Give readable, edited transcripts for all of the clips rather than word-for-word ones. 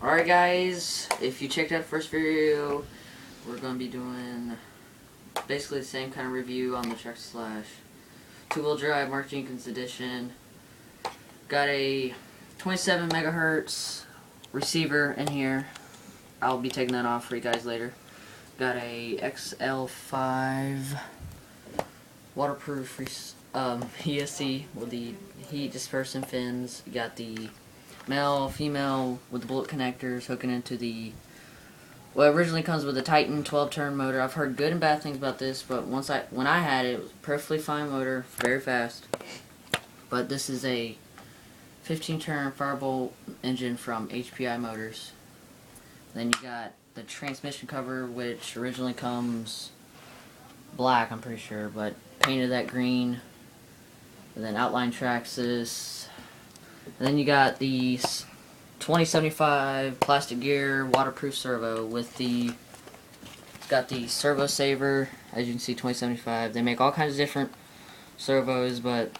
Alright guys, if you checked out the first video, we're going to be doing basically the same kind of review on the traxxas two-wheel drive Mark Jenkins edition. Got a 27 megahertz receiver in here. I'll be taking that off for you guys later. Got a XL5 waterproof ESC with the heat dispersing fins. You got the male, female with the bullet connectors hooking into the, well, it originally comes with a Titan 12-turn motor. I've heard good and bad things about this, but when I had it, it was a perfectly fine motor, very fast. But this is a 15-turn Firebolt engine from HPI Motors. Then you got the transmission cover, which originally comes black, I'm pretty sure, but painted that green. And then outline traxxas. And then you got the 2075 plastic gear waterproof servo with the, it's got the servo saver, as you can see, 2075. They make all kinds of different servos, but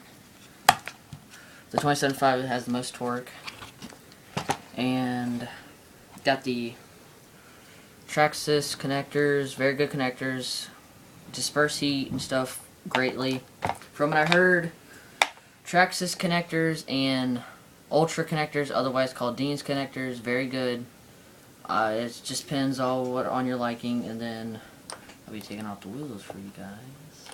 the 2075 has the most torque. And got the traxxas connectors, very good connectors, disperse heat and stuff greatly. From what I heard, traxxas connectors and ultra connectors, otherwise called Dean's connectors, very good. It just depends on your liking. And then I'll be taking off the wheels for you guys.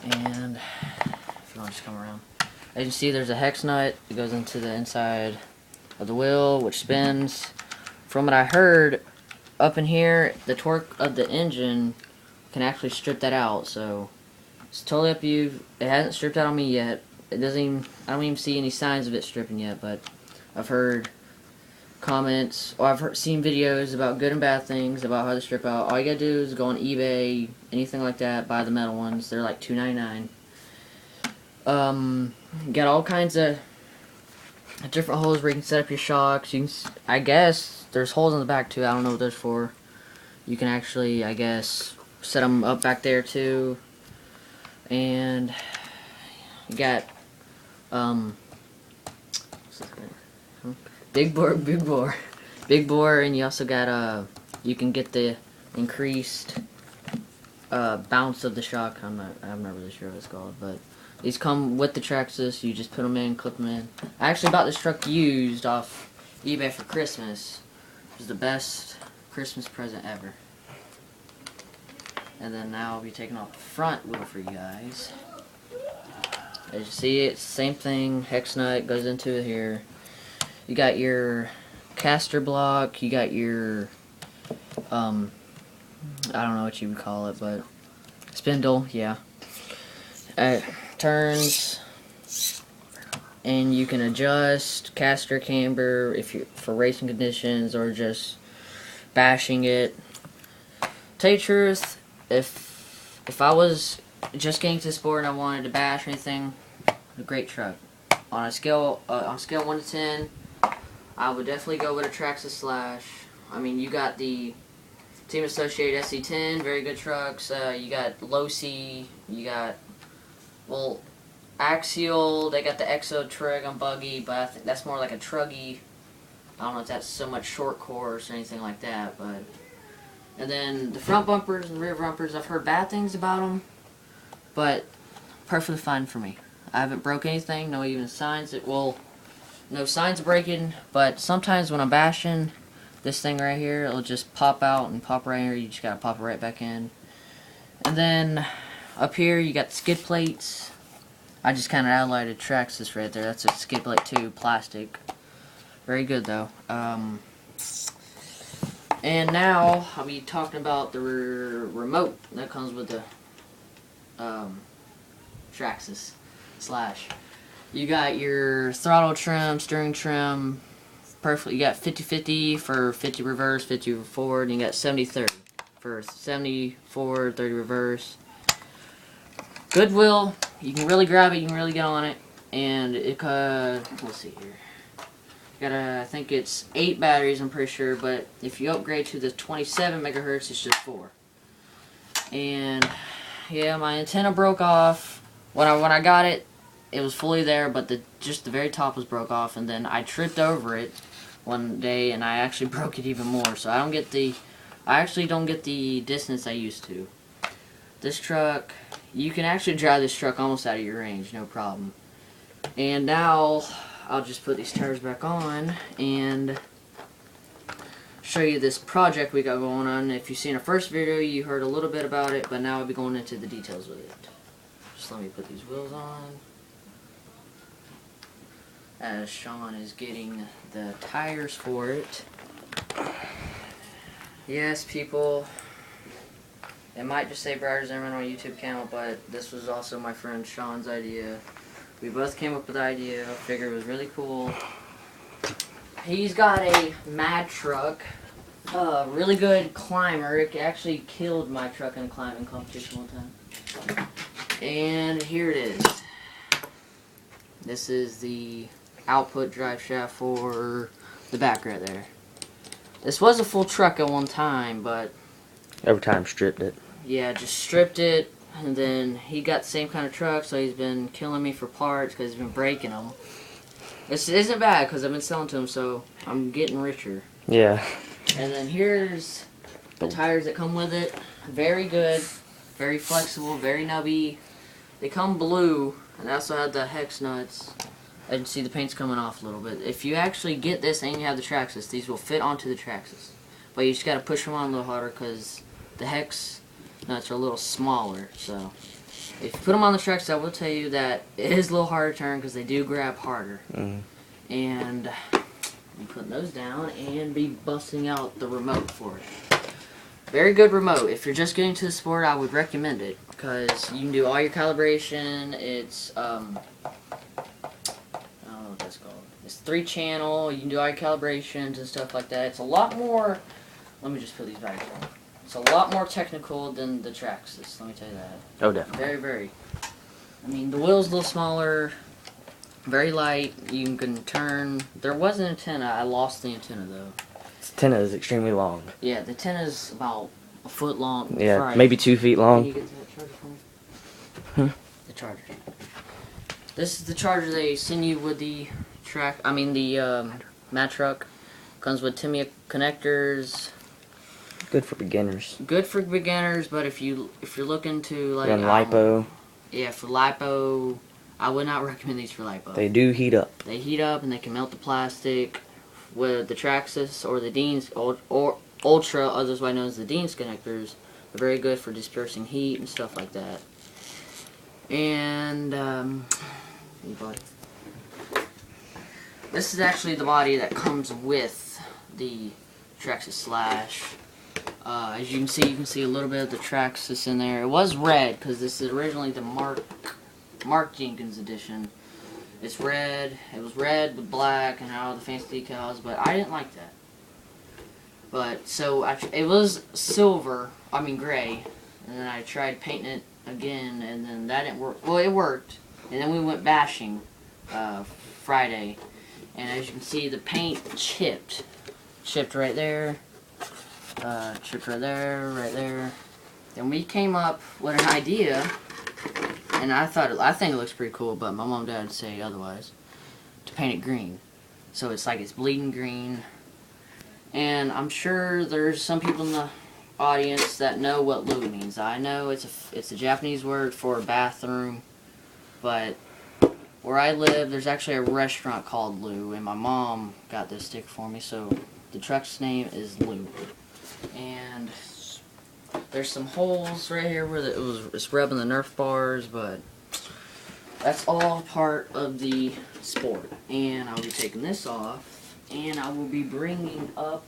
And if you want to just come around, as you can see, there's a hex nut that goes into the inside of the wheel, which spins. From what I heard, up in here, the torque of the engine can actually strip that out, so it's totally up to you. It hasn't stripped out on me yet. It doesn't even, I don't even see any signs of it stripping yet, but I've heard comments, or I've seen videos about good and bad things about how to strip out. All you gotta do is go on eBay, anything like that, buy the metal ones. They're like $2.99. Got all kinds of different holes where you can set up your shocks. You can, I guess there's holes in the back too. I don't know what those for. You can actually, I guess, set them up back there too. And you got big bore, and you also got you can get the increased bounce of the shock. I'm not really sure what it's called, but these come with the traxxas. You just put them in, clip them in. I actually bought this truck used off eBay for Christmas. It was the best Christmas present ever. And then now I'll be taking off the front wheel for you guys. As you see, it's the same thing. Hex nut goes into here. You got your caster block. You got your I don't know what you would call it, but spindle, yeah. Turns, and you can adjust caster camber if you for racing conditions or just bashing it. Tell you the truth, if I was just getting to the sport and I wanted to bash or anything, a great truck. On a scale 1 to 10, I would definitely go with a traxxas slash. I mean, you got the Team Associated SC10, very good trucks. You got Low C, you got, well, Axial, they got the Exo Trug on buggy, but I think that's more like a truggy. I don't know if that's so much short course or anything like that, but. And then the front bumpers and rear bumpers, I've heard bad things about them, but perfectly fine for me. I haven't broke anything, no even signs. No signs of breaking, but sometimes when I'm bashing this thing right here, it'll just pop out and pop right here. You just gotta pop it right back in. And then up here, you got the skid plates. I just kind of highlighted traxxas right there. That's a skid plate too, plastic. Very good though. And now I'll be talking about the remote that comes with the traxxas slash. You got your throttle trim, steering trim, perfect. You got 50-50 for 50 reverse, 50 forward, and you got 70-30 for 70 forward, 30 reverse. Good wheel. You can really grab it. You can really get on it. And it let's see here. Got I think it's 8 batteries, I'm pretty sure, but if you upgrade to the 27 megahertz, it's just 4. And yeah, my antenna broke off when I got it. it was fully there, but just the very top was broke off, and then I tripped over it one day, and I actually broke it even more. So I actually don't get the distance I used to. This truck, you can actually drive this truck almost out of your range, no problem. And now I'll just put these tires back on and show you this project we got going on. If you've seen our first video, you heard a little bit about it, but now I'll be going into the details with it. Just let me put these wheels on. As Sean is getting the tires for it. Yes, people, it might just say Briar Zimmerman on my YouTube channel, but this was also my friend Sean's idea. We both came up with the idea, figured it was really cool. He's got a mad truck, really good climber. It actually killed my truck in a climbing competition one time. And here it is. This is the output drive shaft for the back right there. This was a full truck at one time, but over time stripped it. Yeah, just stripped it, and then he got the same kind of truck, so he's been killing me for parts because he's been breaking them. This isn't bad because I've been selling to him, so I'm getting richer. Yeah. And then here's the tires that come with it. Very good, very flexible, very nubby. They come blue, and I also have the hex nuts. I can see the paint's coming off a little bit. If you actually get this and you have the traxxas, these will fit onto the traxxas. But you just got to push them on a little harder because the hex nuts are a little smaller. So if you put them on the traxxas, I will tell you that it is a little harder to turn because they do grab harder. And I'm putting those down and be busting out the remote for it. Very good remote. If you're just getting to the sport, I would recommend it because you can do all your calibration. It's it's 3-channel, you can do all your calibrations and stuff like that. It's a lot more, let me just put these back on. It's a lot more technical than the traxxas, let me tell you that. Oh, definitely. Very, very. I mean, the wheel's a little smaller, very light, you can turn. There was an antenna, I lost the antenna though. This antenna is extremely long. Yeah, the antenna's about a foot long. Yeah, Right. maybe 2 feet long. Can you get that charger for me? The charger. This is the charger they send you with the mat truck. Comes with Tamiya connectors. Good for beginners. Good for beginners, but if you're looking to like Run lipo. Yeah, for lipo, I would not recommend these for lipo. They do heat up. They heat up and they can melt the plastic. With the traxxas or the Dean's or Ultra, otherwise known as the Dean's connectors, are very good for dispersing heat and stuff like that. And this is actually the body that comes with the traxxas slash. As you can see a little bit of the traxxas in there. It was red because this is originally the Mark Jenkins edition. It's red. It was red with black and all the fancy decals, but I didn't like that. But so it was silver. I mean gray, and then I tried painting it again, and then that didn't work. Well, it worked, and then we went bashing Friday. And as you can see, the paint chipped right there, chipped right there. Then we came up with an idea, and I think it looks pretty cool, but my mom and dad say otherwise, to paint it green. So it's like it's bleeding green. And I'm sure there's some people in the audience that know what loo means. I know it's a Japanese word for bathroom, but where I live, there's actually a restaurant called Lou, and my mom got this sticker for me, so the truck's name is Lou. And there's some holes right here where it's rubbing the Nerf bars, but that's all part of the sport. And I'll be taking this off, and I will be bringing up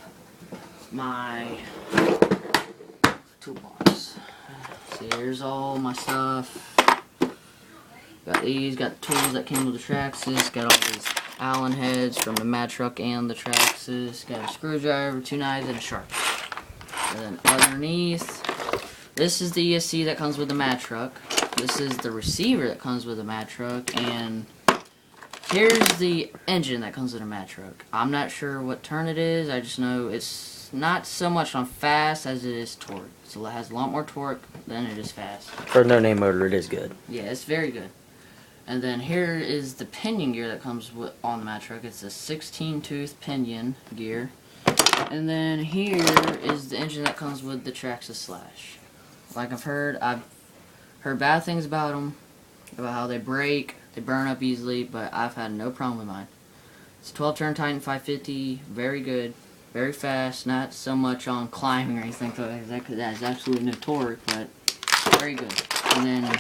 my toolbox. See, here's all my stuff. Got these, got the tools that came with the traxxas, got all these Allen heads from the Mad Truck and the traxxas, got a screwdriver, 2 knives, and a Sharpie. And then underneath, this is the ESC that comes with the Mad Truck. This is the receiver that comes with the Mad Truck, and here's the engine that comes with the Mad Truck. I'm not sure what turn it is, I just know it's not so much on fast as it is torque. So it has a lot more torque than it is fast. For a no-name motor, it is good. Yeah, it's very good. And then here is the pinion gear that comes on the Mad Truck. It's a 16-tooth pinion gear. And then here is the engine that comes with the traxxas Slash. Like I've heard bad things about them, about how they break, they burn up easily, but I've had no problem with mine. It's a 12-turn Titan 550, very good, very fast, not so much on climbing or anything like that, because that is absolutely no torque, but very good. And then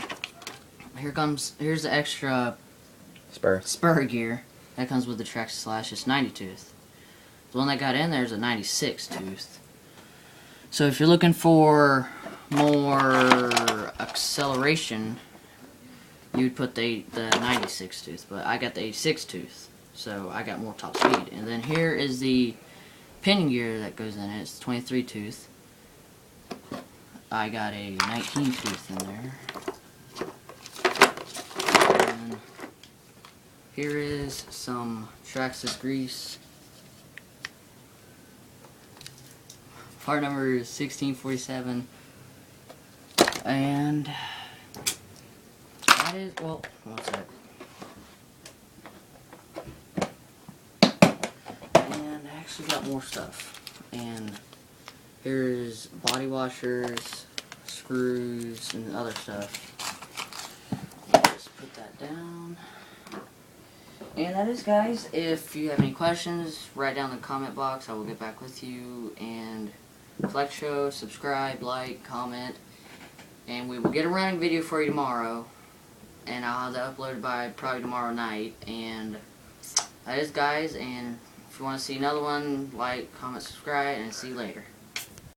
here's the extra spur gear that comes with the traxxas Slash. It's 90 tooth. The one that got in there is a 96 tooth. So if you're looking for more acceleration, you would put the 96 tooth, but I got the 86 tooth, so I got more top speed. And then here is the pinion gear that goes in it. It's 23 tooth. I got a 19 tooth in there. And here is some traxxas grease. Part number is 1647. And that is, well, what's that? And I actually got more stuff. And here's body washers, screws, and other stuff. Just put that down. And that is, guys. If you have any questions, write down in the comment box. I will get back with you. And like, show, subscribe, like, comment. And we will get a running video for you tomorrow. And I'll have that uploaded by probably tomorrow night. And that is, guys. And if you want to see another one, like, comment, subscribe, and see you later.